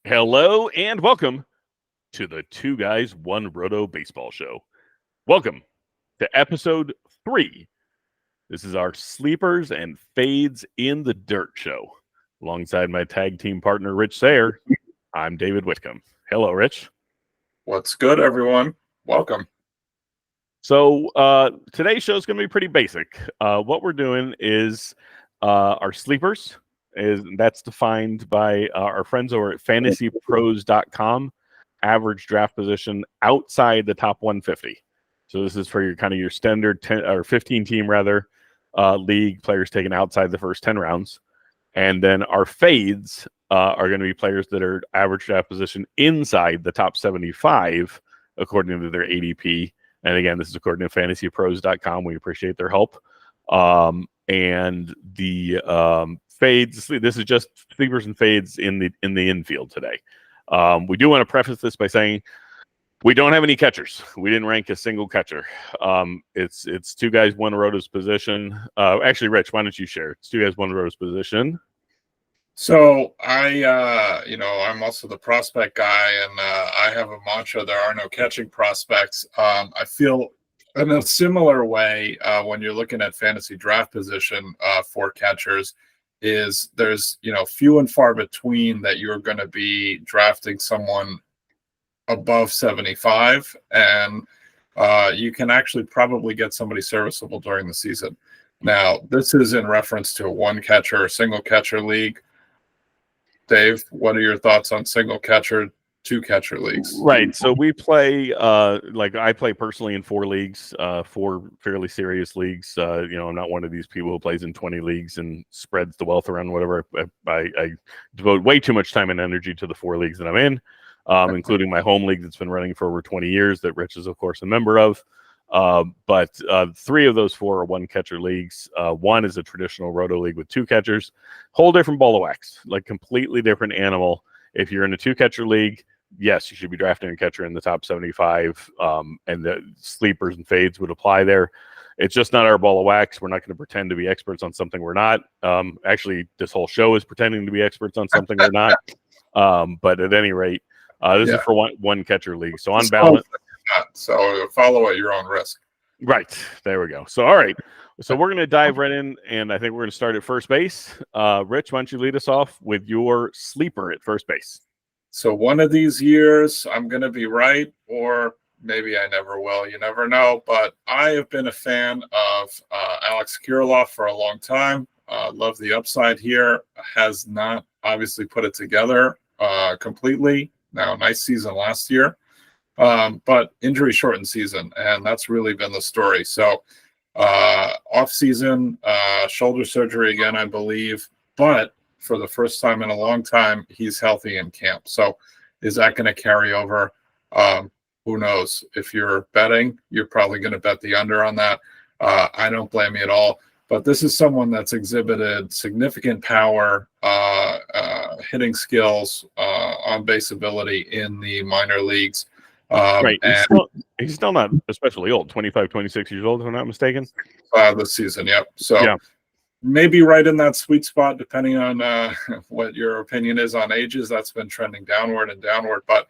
Hello and welcome to the Two Guys, One Roto Baseball Show. Welcome to episode 3. This is our Sleepers and Fades in the Dirt show. Alongside my tag team partner, Rich Sayer, I'm David Whitcomb. Hello, Rich. What's good, everyone? Welcome. So today's show is going to be pretty basic. What we're doing is our sleepers. That's defined by our friends over at fantasypros.com, average draft position outside the top 150. So this is for your standard 10 or 15 team league, players taken outside the first 10 rounds. And then our fades are going to be players that are average draft position inside the top 75 according to their ADP. And again, this is according to fantasypros.com. We appreciate their help. And the fades, this is just sleepers and fades in the infield today. We do want to preface this by saying we don't have any catchers. We didn't rank a single catcher. It's two guys, one roto's position. Actually, Rich, why don't you share? It's two guys, one roto's position. So I'm also the prospect guy, and I have a mantra: there are no catching prospects. I feel in a similar way when you're looking at fantasy draft position for catchers. There's few and far between that you're going to be drafting someone above 75, and you can actually probably get somebody serviceable during the season. Now, this is in reference to a one catcher or single catcher league. Dave, what are your thoughts on single catcher, two catcher leagues? Right. So we play, I play personally in 4 leagues, 4 fairly serious leagues. I'm not one of these people who plays in 20 leagues and spreads the wealth around whatever. I devote way too much time and energy to the 4 leagues that I'm in, including my home league that's been running for over 20 years that Rich is, of course, a member of. But 3 of those 4 are one catcher leagues. One is a traditional roto league with 2 catchers. Whole different ball of wax, like completely different animal. If you're in a 2 catcher league, yes, you should be drafting a catcher in the top 75, and the sleepers and fades would apply there. It's just not our ball of wax. We're not going to pretend to be experts on something we're not. Actually, this whole show is pretending to be experts on something we're not. But at any rate, this is for one catcher league. So on balance. So follow at your own risk. Right. There we go. So, all right. So we're going to dive right in, and I think we're going to start at first base. Rich, why don't you lead us off with your sleeper at first base? So one of these years, I'm going to be right, or maybe I never will. You never know. But I have been a fan of Alex Kirilloff for a long time. Love the upside here. Has not obviously put it together completely. Now, nice season last year. But injury shortened season, and that's really been the story. So off season, shoulder surgery again, I believe, but for the first time in a long time, he's healthy in camp. So is that going to carry over? Who knows? If you're betting, you're probably going to bet the under on that. I don't blame you at all. But this is someone that's exhibited significant power, hitting skills, on base ability in the minor leagues. Right. He's still not especially old, 25, 26 years old, if I'm not mistaken. This season, yep. So maybe right in that sweet spot, depending on what your opinion is on ages. That's been trending downward. But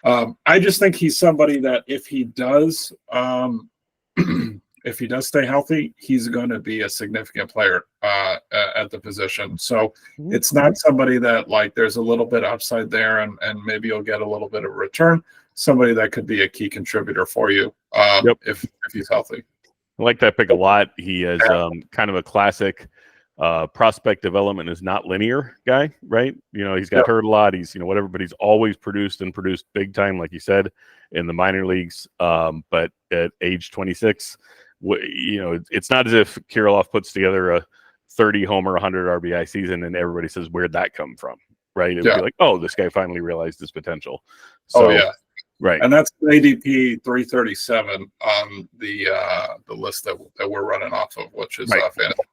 I just think he's somebody that if he does stay healthy, he's going to be a significant player at the position. So it's not somebody that there's a little bit of upside there and maybe you'll get a little bit of return. Somebody that could be a key contributor for you if he's healthy. I like that pick a lot. He is kind of a classic prospect development is not linear guy, right? He's got hurt a lot. He's, whatever, but he's always produced big time, like you said, in the minor leagues. But at age 26, it's not as if Kirilloff puts together a 30 homer, 100 RBI season and everybody says, where'd that come from? Right. It would be like, oh, this guy finally realized his potential. So, right. And that's ADP 337 on the list that we're running off of, which is fantasy.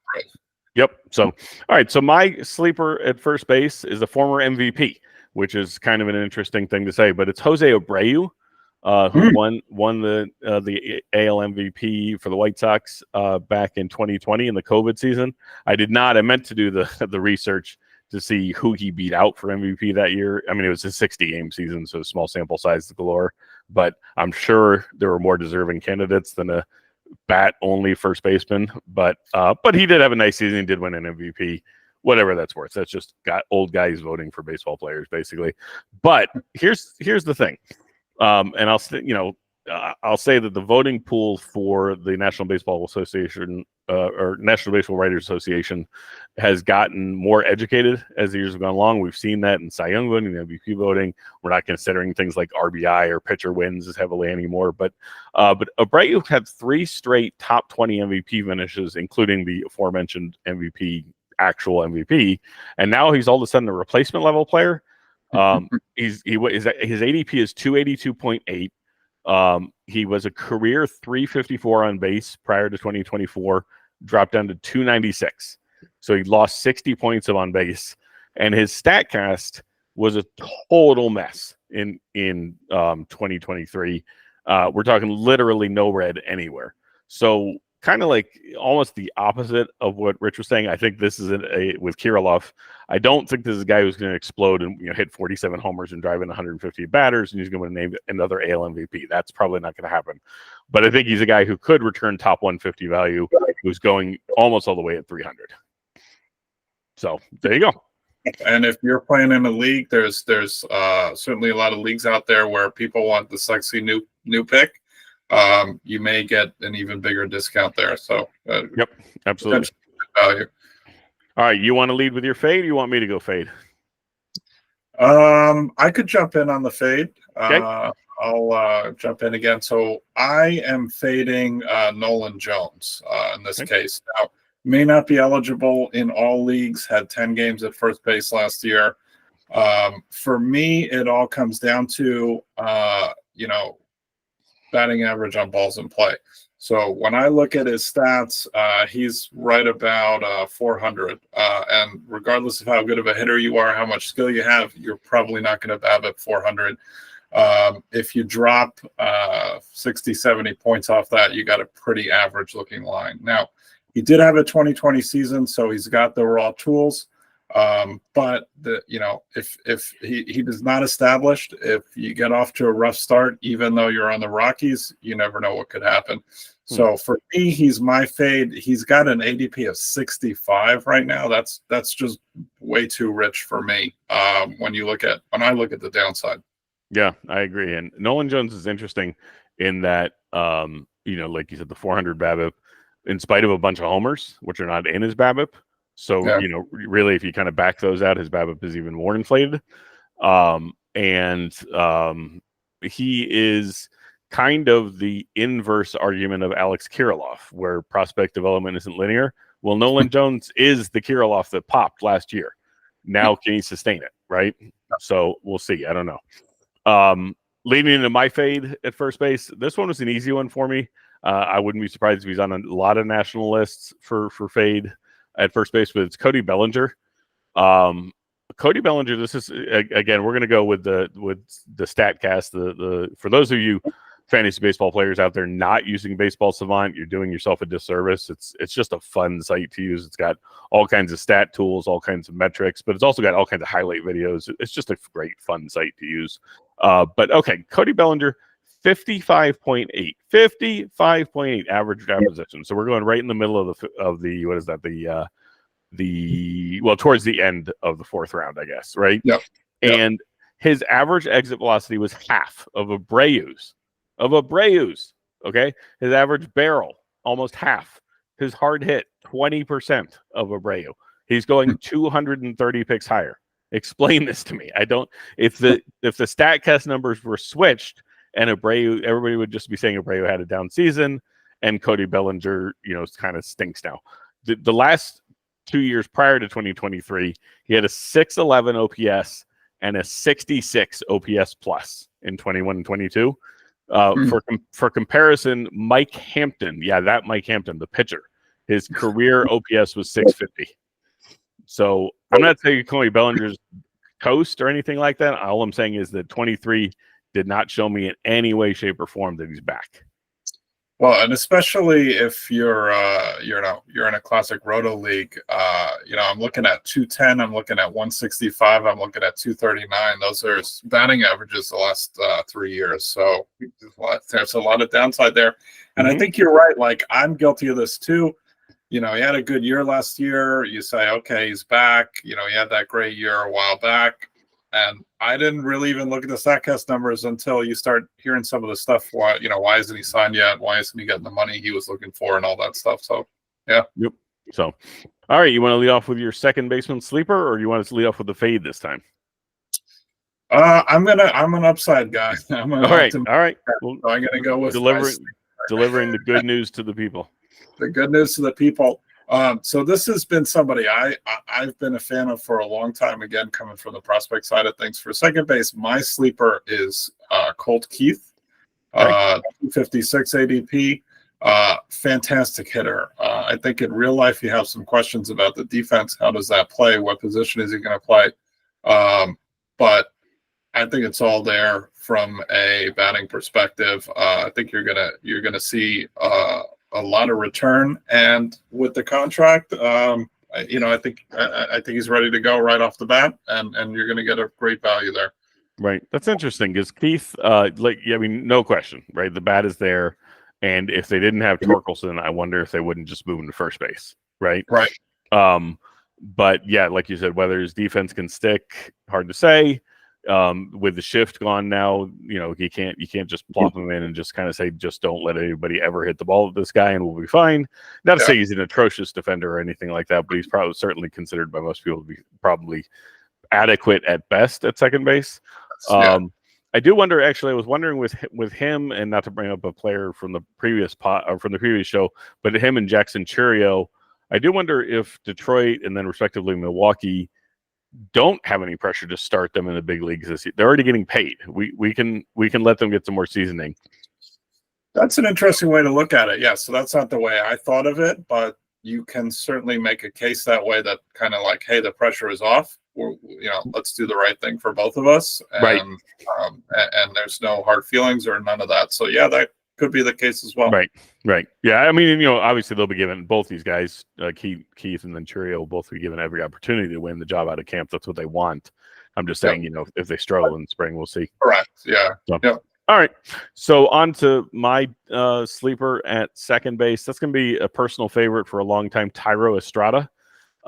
Yep. So, all right. So my sleeper at first base is a former MVP, which is kind of an interesting thing to say, but it's Jose Abreu, who won the AL MVP for the White Sox back in 2020 in the COVID season. I meant to do the research to see who he beat out for MVP that year. I mean, it was a 60-game season, so small sample size galore. But I'm sure there were more deserving candidates than a bat-only first baseman. But he did have a nice season. He did win an MVP. Whatever that's worth. That's just got old guys voting for baseball players, basically. But here's the thing, and I'll say that the voting pool for the National Baseball Association or National Baseball Writers Association has gotten more educated as the years have gone along. We've seen that in Cy Young voting, the MVP voting. We're not considering things like RBI or pitcher wins as heavily anymore. But Abreu had 3 straight top 20 MVP finishes, including the aforementioned actual MVP, and now he's all of a sudden a replacement level player. His ADP is 282.8. He was a career 354 on base prior to 2024, dropped down to 296. So he lost 60 points of on base, and his StatCast was a total mess in 2023. We're talking literally no red anywhere. So kind of like almost the opposite of what Rich was saying. I think this is with Kirilloff. I don't think this is a guy who's going to explode and hit 47 homers and drive in 150 batters, and he's going to name another AL MVP. That's probably not going to happen. But I think he's a guy who could return top 150 value, who's going almost all the way at 300. So there you go. And if you're playing in a league, there's certainly a lot of leagues out there where people want the sexy new pick. You may get an even bigger discount there. So yep, absolutely. Value. All right, you want to lead with your fade? Or you want me to go fade? I could jump in on the fade. Okay. I'll jump in again. So I am fading Nolan Jones in this case. Now, may not be eligible in all leagues. Had 10 games at first base last year. For me, it all comes down to batting average on balls in play. So when I look at his stats, he's right about 400. And regardless of how good of a hitter you are, how much skill you have, you're probably not going to bat at 400. If you drop 60, 70 points off that, you got a pretty average looking line. Now, he did have a 2020 season, so he's got the raw tools. But if he is not established, if you get off to a rough start, even though you're on the Rockies, you never know what could happen. So for me, he's my fade. He's got an ADP of 65 right now. That's just way too rich for me. When I look at the downside. Yeah, I agree. And Nolan Jones is interesting in that, like you said, the 400 BABIP, in spite of a bunch of homers, which are not in his BABIP. So, really, if you kind of back those out, his BABIP is even more inflated. He is kind of the inverse argument of Alex Kirilloff, where prospect development isn't linear. Well, Nolan Jones is the Kirilloff that popped last year. Now, can he sustain it, right? So, we'll see. I don't know. Leading into my fade at first base, this one was an easy one for me. I wouldn't be surprised if he's on a lot of national lists for fade at first base, but it's Cody Bellinger. Cody Bellinger, this is, again, we're going to go with the StatCast. The for those of you fantasy baseball players out there not using Baseball Savant, you're doing yourself a disservice. It's just a fun site to use. It's got all kinds of stat tools, all kinds of metrics, but it's also got all kinds of highlight videos. It's just a great, fun site to use. But okay, Cody Bellinger, 55.8 average draft position. So we're going right in the middle of the what is that? Towards the end of the fourth round, I guess, right? Yep. And his average exit velocity was half of Abreu's. Okay, his average barrel almost half. His hard hit 20% of Abreu. He's going 230 picks higher. Explain this to me. I don't. If the StatCast numbers were switched and Abreu, everybody would just be saying Abreu had a down season, and Cody Bellinger, kind of stinks now. The last 2 years prior to 2023, he had a 611 OPS and a 66 OPS plus in 21 and 22. For comparison, Mike Hampton, Mike Hampton, the pitcher, his career OPS was 650. So I'm not saying Cody Bellinger's toast or anything like that. All I'm saying is that 23 did not show me in any way, shape, or form that he's back. Well, and especially if you're in a classic roto league, I'm looking at 210, I'm looking at 165, I'm looking at 239. Those are batting averages the last 3 years. So there's a lot of downside there. And I think you're right. Like, I'm guilty of this too. He had a good year last year. You say, okay, he's back. He had that great year a while back. And I didn't really even look at the StatCast numbers until you start hearing some of the stuff. Why isn't he signed yet? Why isn't he getting the money he was looking for and all that stuff? So, yeah. Yep. So, all right, you want to lead off with your second baseman sleeper, or you want us to lead off with the fade this time? I'm an upside guy. All right. Well, so I'm gonna go with delivering the good news to the people. The good news to the people. So this has been somebody I've been a fan of for a long time. Again, coming from the prospect side of things. For second base, my sleeper is Colt Keith, 256 ADP. Fantastic hitter. I think in real life you have some questions about the defense. How does that play? What position is he going to play? But I think it's all there from a batting perspective. I think you're gonna see a lot of return, and with the contract, I think he's ready to go right off the bat, and you're going to get a great value there. Right, that's interesting because Keith, no question, right? The bat is there, and if they didn't have Torkelson, I wonder if they wouldn't just move him to first base, right? Right. But yeah, like you said, whether his defense can stick, hard to say. With the shift gone now, you can't just plop him in and just kind of say, just don't let anybody ever hit the ball with this guy and we'll be fine. Not to say he's an atrocious defender or anything like that, but he's probably certainly considered by most people to be probably adequate at best at second base. I do wonder, actually, I was wondering with him, and not to bring up a player from the previous show, but him and Jackson Churio, I do wonder if Detroit and then respectively Milwaukee don't have any pressure to start them in the big leagues this year. They're already getting paid. We can let them get some more seasoning. That's an interesting way to look at it. Yeah, so that's not the way I thought of it, but you can certainly make a case that way, that kind of like, hey, the pressure is off. Let's do the right thing for both of us. And, right. And there's no hard feelings or none of that. So yeah, that could be the case as well. Right. Yeah, I mean, obviously they'll be given, both these guys, Keith and then Churio, will both be given every opportunity to win the job out of camp. That's what they want. I'm just saying, if they struggle in spring, we'll see. Correct. Yeah. So, all right. So on to my sleeper at second base. That's going to be a personal favorite for a long time, Thairo Estrada,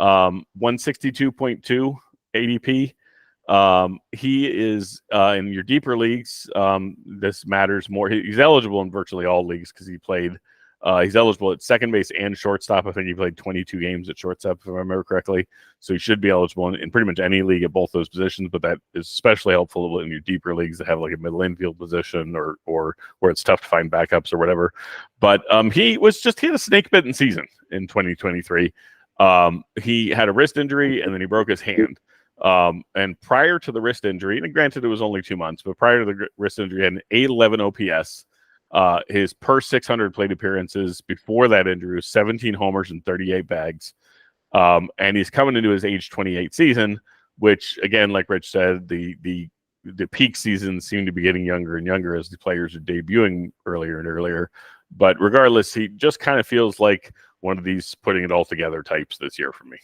162.2 ADP. He is in your deeper leagues. This matters more. He's eligible in virtually all leagues because he played. He's eligible at second base and shortstop. I think he played 22 games at shortstop, if I remember correctly. So he should be eligible in pretty much any league at both those positions. But that is especially helpful in your deeper leagues that have like a middle infield position or where it's tough to find backups or whatever. But he had a snake bitten season in 2023. He had a wrist injury and then he broke his hand. And prior to the wrist injury, and granted it was only 2 months, but prior to the wrist injury, he had an 811 OPS. His per 600 plate appearances before that injury was 17 homers and 38 bags. And he's coming into his age 28 season, which again, like Rich said, the peak seasons seem to be getting younger and younger as the players are debuting earlier and earlier. But regardless, he just kind of feels like one of these putting it all together types this year for me.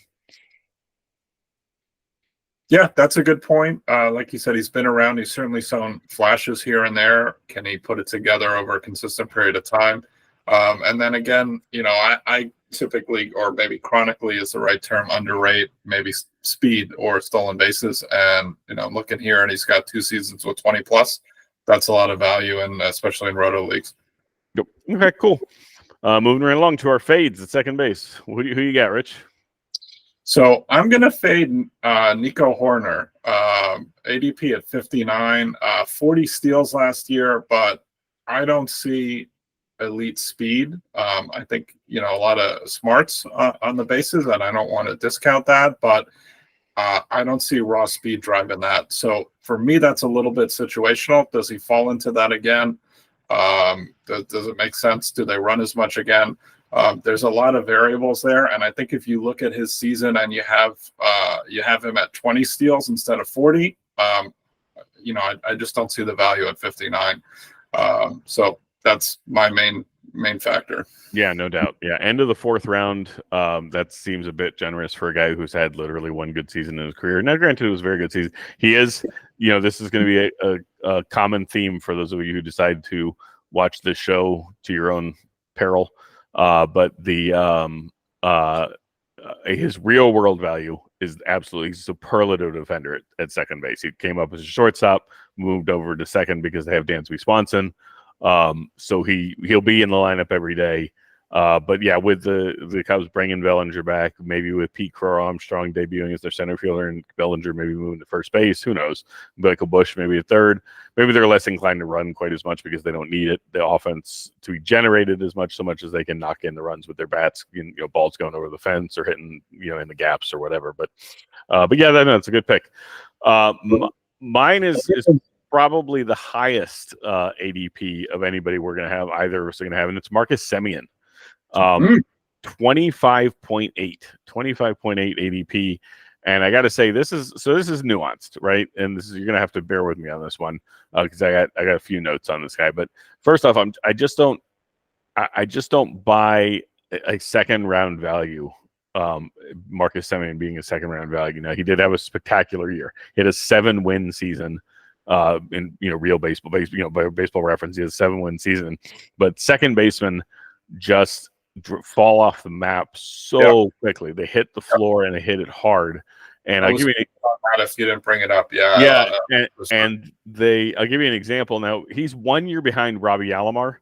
Yeah, that's a good point. Like you said, he's been around. He's certainly shown flashes here and there. Can he put it together over a consistent period of time? And then again, I typically, or maybe chronically is the right term, underrate maybe speed or stolen bases. And, I'm looking here and he's got 2 seasons with 20 plus. That's a lot of value, and especially in roto leagues. Yep. Okay, cool. Moving right along to our fades at second base. Who you got, Rich? So I'm going to fade Nico Horner, ADP at 59, 40 steals last year, but I don't see elite speed. I think, a lot of smarts on the bases, and I don't want to discount that, but I don't see raw speed driving that. So for me, that's a little bit situational. Does he fall into that again? Does it make sense? Do they run as much again? There's a lot of variables there, and I think if you look at his season and you have him at 20 steals instead of 40, I just don't see the value at 59. So that's my main main factor. Yeah, no doubt. Yeah, end of the fourth round. That seems a bit generous for a guy who's had literally one good season in his career. Now, granted, it was a very good season. He is, this is going to be a common theme for those of you who decide to watch this show to your own peril. But his real world value is absolutely superlative defender at second base. He came up as a shortstop, moved over to second because they have Dansby Swanson. So he'll be in the lineup every day. But yeah, with the Cubs bringing Bellinger back, maybe with Pete Crow-Armstrong debuting as their center fielder and Bellinger maybe moving to first base, who knows? Michael Busch maybe at third. Maybe they're less inclined to run quite as much because they don't need the offense to be generated so much as they can knock in the runs with their bats. Balls going over the fence or hitting in the gaps or whatever. But yeah, that's a good pick. Mine is probably the highest ADP of anybody we're going to have, either of us are going to have, and it's Marcus Semien. 25.8 ADP. And I got to say, this is nuanced, right? And you're going to have to bear with me on this one because I got a few notes on this guy. But first off, I just don't buy a second round value. Marcus Semien being a second round value. Now, he did have a spectacular year. He had a 7-win season. In real baseball, by Baseball Reference, he has a 7-win season. But second baseman just fall off the map so quickly. They hit the floor and they hit it hard. And I'll give you if you didn't bring it up. I'll give you an example. Now, he's 1 year behind Robbie Alomar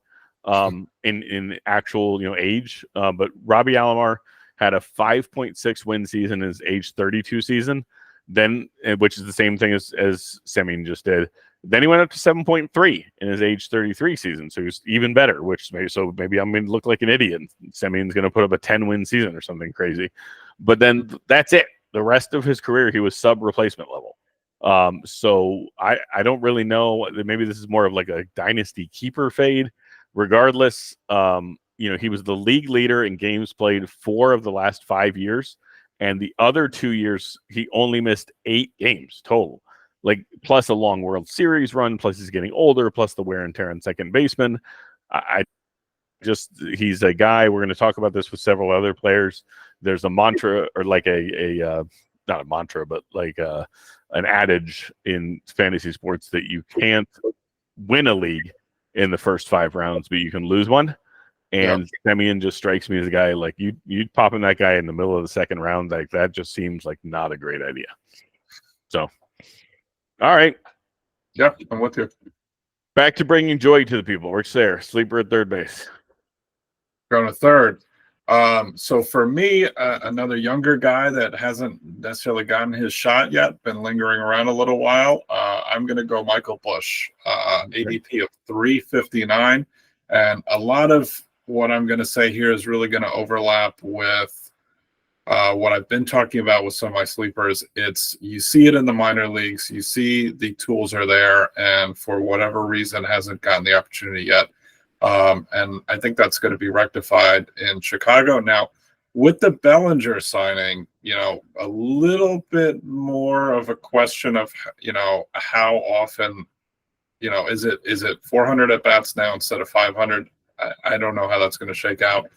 in actual age, but Robbie Alomar had a 5.6 win season in his age 32 season, then which is the same thing as Semien just did. Then he went up to 7.3 in his age 33 season, so he was even better. Maybe I'm going to look like an idiot. Semien's going to put up a 10-win season or something crazy, but then that's it. The rest of his career, he was sub replacement level. So I don't really know. Maybe this is more of like a dynasty keeper fade. Regardless, he was the league leader in games played 4 of the last 5 years, and the other 2 years he only missed 8 games total. Like, plus a long World Series run, plus he's getting older, plus the wear and tear on second baseman. He's a guy. We're going to talk about this with several other players. There's a mantra, or like not a mantra, but like an adage in fantasy sports that you can't win a league in the first 5 rounds, but you can lose one. And Semien just strikes me as a guy like you popping that guy in the middle of the second round, like that just seems like not a great idea. So. All right. Yeah, I'm with you. Back to bringing joy to the people. Rick's there. Sleeper at third base. Going to third. So for me, another younger guy that hasn't necessarily gotten his shot yet, been lingering around a little while. I'm going to go Michael Busch, ADP of 359. And a lot of what I'm going to say here is really going to overlap with what I've been talking about with some of my sleepers. You see it in the minor leagues, you see the tools are there, and for whatever reason hasn't gotten the opportunity yet. And I think that's going to be rectified in Chicago. Now, with the Bellinger signing, a little bit more of a question of, how often, is it 400 at bats now instead of 500? I don't know how that's going to shake out.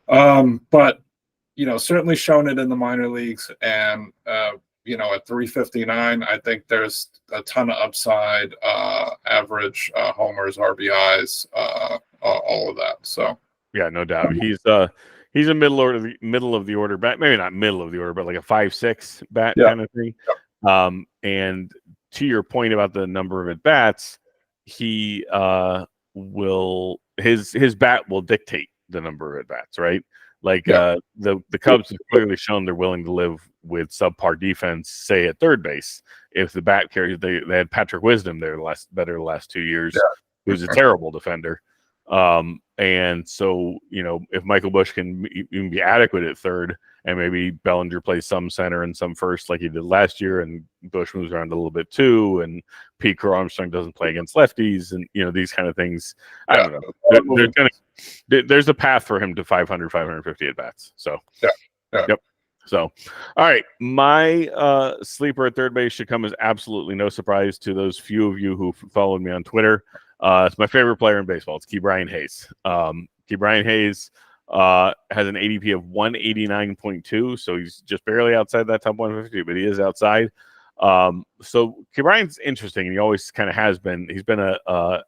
But certainly shown it in the minor leagues, and at 359, I think there's a ton of upside, average homers, RBIs, all of that. So yeah, no doubt. He's a middle of the order bat, maybe not middle of the order, but like a 5-6 bat kind of thing. And to your point about the number of at bats, he his bat will dictate the number of at bats, right? Like the Cubs have clearly shown they're willing to live with subpar defense, say at third base. If the bat carries, they had Patrick Wisdom there the last 2 years, who's a terrible defender. And so if Michael Busch can even be adequate at third, and maybe Bellinger plays some center and some first like he did last year, and Busch moves around a little bit too, and Pete Crow-Armstrong doesn't play against lefties, and these kind of things. I don't know. There's a path for him to 500, 550 at bats. So yep. So, all right, my sleeper at third base should come as absolutely no surprise to those few of you who followed me on Twitter. It's my favorite player in baseball. It's Ke'Bryan Hayes. Ke'Bryan Hayes has an ADP of 189.2, so he's just barely outside that top 150, but he is outside. So Ke'Bryan's interesting, and he always kind of has been. He's been a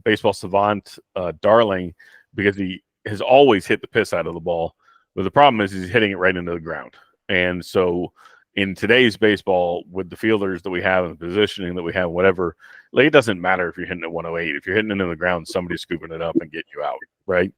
baseball savant darling because he has always hit the piss out of the ball. But the problem is he's hitting it right into the ground. And so in today's baseball, with the fielders that we have and the positioning that we have, whatever, like, it doesn't matter if you're hitting at 108. If you're hitting it into the ground, somebody's scooping it up and getting you out, right?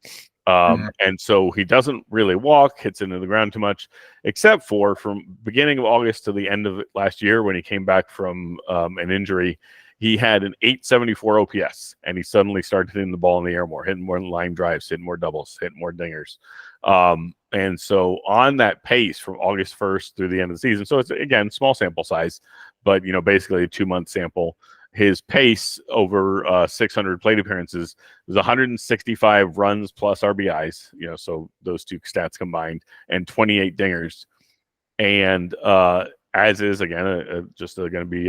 And so he doesn't really walk, hits into the ground too much, except for from beginning of August to the end of last year when he came back from an injury. He had an 874 OPS, and he suddenly started hitting the ball in the air more, hitting more line drives, hitting more doubles, hitting more dingers. And so on that pace from August 1st through the end of the season, so it's, again, small sample size, but, basically a 2-month sample, his pace over 600 plate appearances was 165 runs plus RBIs, so those two stats combined, and 28 dingers. And as is, again, just going to be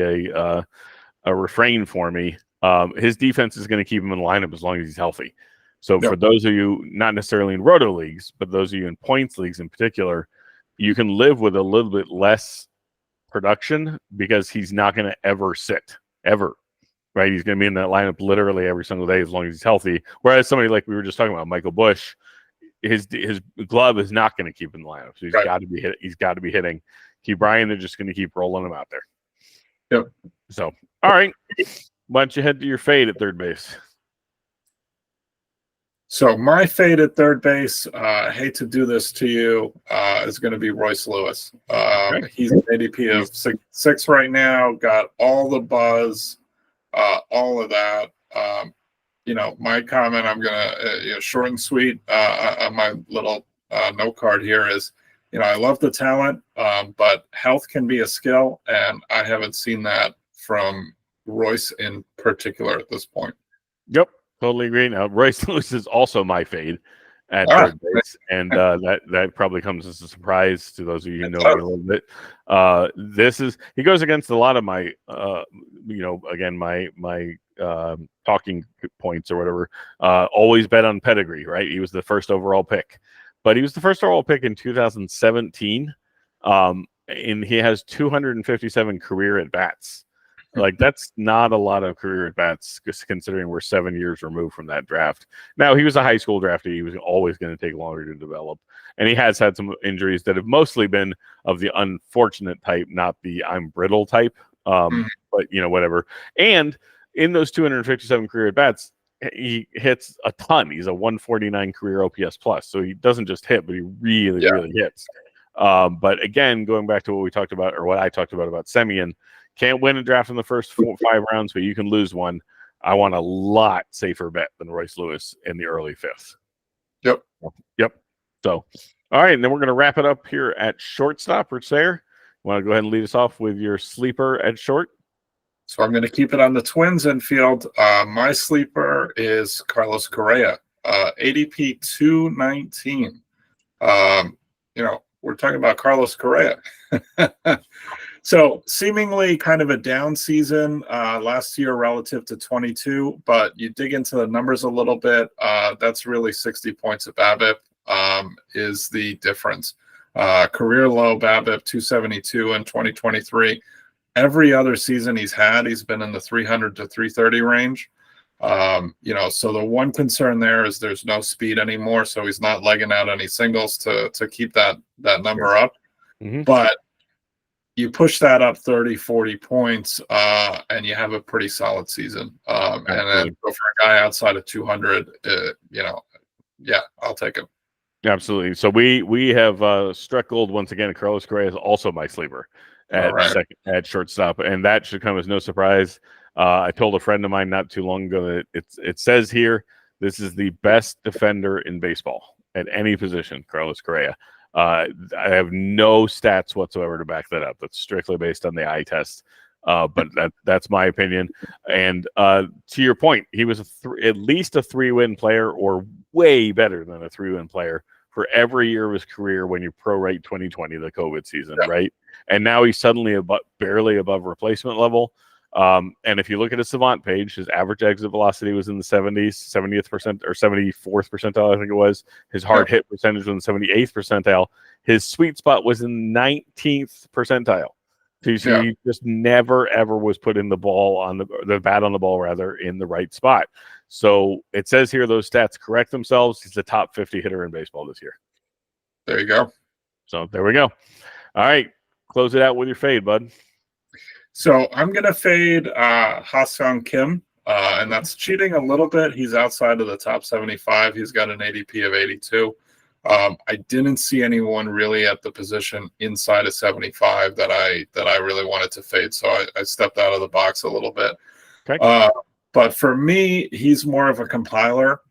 a refrain for me, his defense is going to keep him in the lineup as long as he's healthy. So for those of you, not necessarily in roto leagues, but those of you in points leagues in particular, you can live with a little bit less production because he's not going to ever sit, ever, right? He's going to be in that lineup literally every single day as long as he's healthy. Whereas somebody like we were just talking about, Michael Busch, his glove is not going to keep in the lineup. So he's got to be hit. He's got to be hitting. Ke'Bryan, they're just going to keep rolling him out there. Yep. So, all right. Why don't you head to your fade at third base? So my fade at third base, I hate to do this to you, is going to be Royce Lewis. Okay. He's an ADP of 6 right now, got all the buzz, all of that. My comment, I'm going to, short and sweet on my little note card here is, I love the talent, but health can be a skill, and I haven't seen that from Royce in particular at this point. Yep. Totally agree. Now, Royce Lewis is also my fade at third base, and that probably comes as a surprise to those of you who know me a little bit. He goes against a lot of my, again, my talking points or whatever. Always bet on pedigree, right? He was the first overall pick, but he was the first overall pick in 2017, and he has 257 career at bats. Like, that's not a lot of career at bats, just considering we're 7 years removed from that draft. Now, he was a high school draftee. He was always going to take longer to develop. And he has had some injuries that have mostly been of the unfortunate type, not the I'm brittle type. But, whatever. And in those 257 career at bats, he hits a ton. He's a 149 career OPS plus. So he doesn't just hit, but he really, really hits. But again, going back to what we talked about, or what I talked about Semien, can't win a draft in the first 4 or 5 rounds, but you can lose one. I want a lot safer bet than Royce Lewis in the early 5th. Yep. So, all right, and then we're going to wrap it up here at shortstop. Rich Sayer, want to go ahead and lead us off with your sleeper at short? So I'm going to keep it on the Twins infield. My sleeper is Carlos Correa, ADP 219. We're talking about Carlos Correa. So seemingly kind of a down season last year relative to 22, but you dig into the numbers a little bit. That's really 60 points of BABIP is the difference. Career low BABIP 272 in 2023. Every other season he's been in the 300 to 330 range. So the one concern there is there's no speed anymore, so he's not legging out any singles to keep that number up. Mm-hmm. But you push that up 30, 40 points, and you have a pretty solid season. And then go for a guy outside of 200, I'll take him. Absolutely. So we have struck gold once again. Carlos Correa is also my sleeper at shortstop, and that should come as no surprise. I told a friend of mine not too long ago that it says here this is the best defender in baseball at any position, Carlos Correa. I have no stats whatsoever to back that up. That's strictly based on the eye test. But that's my opinion. And to your point, he was at least a 3-win player, or way better than a 3-win player for every year of his career when you prorate 2020, the COVID season, right? And now he's suddenly barely above replacement level. And if you look at his Savant page, his average exit velocity was in the 70th percent or 74th percentile, I think it was. His hard hit percentage was in the 78th percentile. His sweet spot was in 19th percentile. So you see, he just never ever was putting the ball on the bat on the ball rather in the right spot. So it says here those stats correct themselves. He's the top 50 hitter in baseball this year. There you go. So there we go. All right, close it out with your fade, bud. So I'm going to fade Ha-Seong Kim, and that's cheating a little bit. He's outside of the top 75. He's got an ADP of 82. I didn't see anyone really at the position inside of 75 that I really wanted to fade, so I stepped out of the box a little bit. Okay. But for me, he's more of a compiler,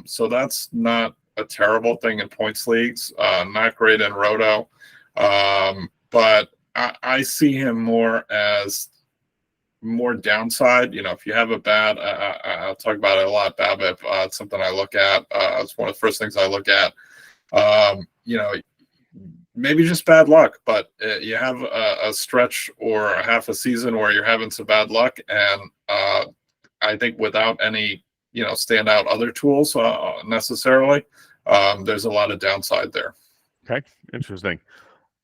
so that's not a terrible thing in points leagues. Not great in Roto, but I see him more as more downside. If you have a bad, I'll talk about it a lot, BABIP. It's something I look at. It's one of the first things I look at. Maybe just bad luck, but you have a stretch or a half a season where you're having some bad luck, and I think without any standout other tools necessarily, there's a lot of downside there. Okay, interesting.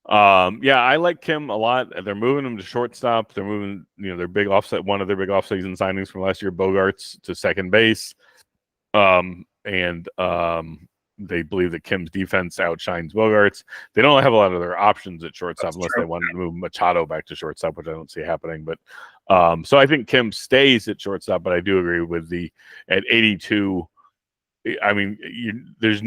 I like Kim a lot. They're moving him to shortstop. They're moving, their big offset, one of their big offseason signings from last year, Bogarts, to second base. They believe that Kim's defense outshines Bogarts. They don't have a lot of their options at shortstop unless they want to move Machado back to shortstop, which I don't see happening. But so I think Kim stays at shortstop, but I do agree with at 82. I mean, there's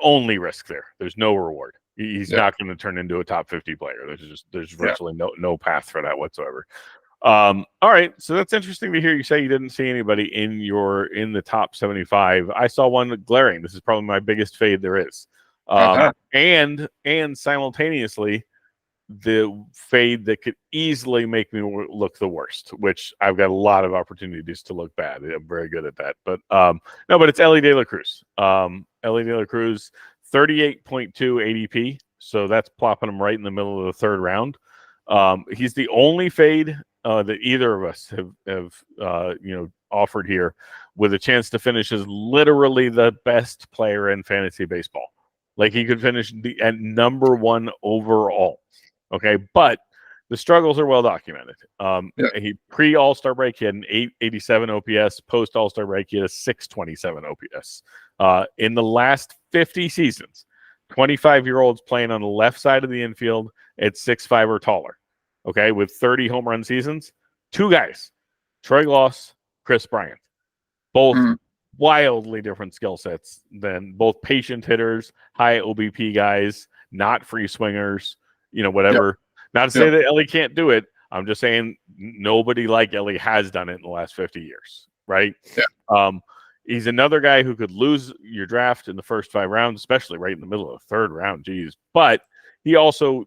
only risk there. There's no reward. He's not going to turn into a top 50 player. There's virtually no path for that whatsoever. All right, so that's interesting to hear you say you didn't see anybody in the top 75. I saw one glaring. This is probably my biggest fade there is, and simultaneously the fade that could easily make me look the worst, which I've got a lot of opportunities to look bad. I'm very good at that, but but it's Elly De La Cruz. Elly De La Cruz, 38.2 ADP, so that's plopping him right in the middle of the third round. He's the only fade that either of us have offered here with a chance to finish as literally the best player in fantasy baseball. Like, he could finish at number one overall. Okay, but the struggles are well documented. He pre-All-Star break, he had an 887 OPS. Post All-Star break, he had a 627 OPS. In the last 50 seasons, 25-year-olds playing on the left side of the infield at 6'5" or taller. Okay, with 30 home run seasons, two guys, Troy Glaus, Chris Bryant, both wildly different skill sets than both patient hitters, high OBP guys, not free swingers, whatever. Not to say that Elly can't do it. I'm just saying nobody like Elly has done it in the last 50 years, right? He's another guy who could lose your draft in the first 5 rounds, especially right in the middle of the third round. Geez, but he also,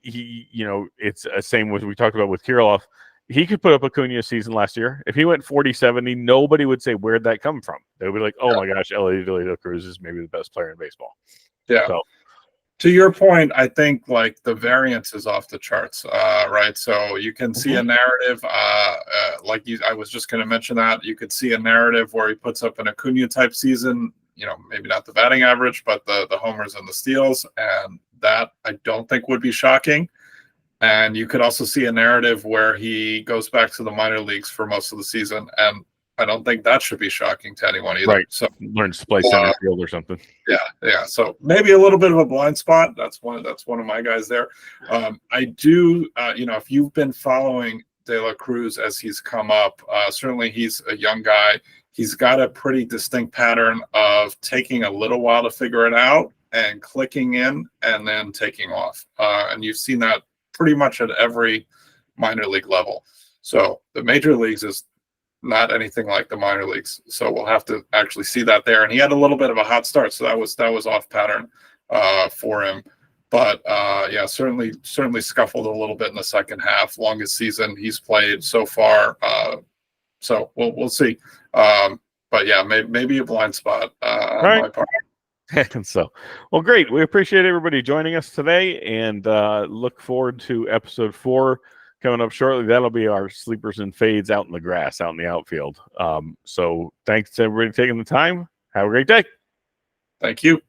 it's the same as we talked about with Kirilloff. He could put up Acuna season last year. If he went 40-70, nobody would say, where'd that come from? They would be like, oh my gosh, Elly De La Cruz is maybe the best player in baseball. Yeah. So, to your point, I think like the variance is off the charts, right? So you can see a narrative, I was just going to mention that you could see a narrative where he puts up an Acuna type season, maybe not the batting average, but the homers and the steals, and that I don't think would be shocking. And you could also see a narrative where he goes back to the minor leagues for most of the season, and I don't think that should be shocking to anyone either. Right. So learns to play center field or something. Yeah. So maybe a little bit of a blind spot. That's one of my guys there. I do, if you've been following De La Cruz as he's come up, certainly he's a young guy. He's got a pretty distinct pattern of taking a little while to figure it out and clicking in and then taking off. And you've seen that pretty much at every minor league level. So the major leagues is not anything like the minor leagues. So we'll have to actually see that there. And he had a little bit of a hot start, so that was off pattern for him. But certainly scuffled a little bit in the second half. Longest season he's played so far. So we'll see. But yeah, maybe a blind spot on my part. So, well, great. We appreciate everybody joining us today, and look forward to episode 4 coming up shortly. That'll be our sleepers and fades out in the grass, out in the outfield. So thanks to everybody taking the time. Have a great day. Thank you.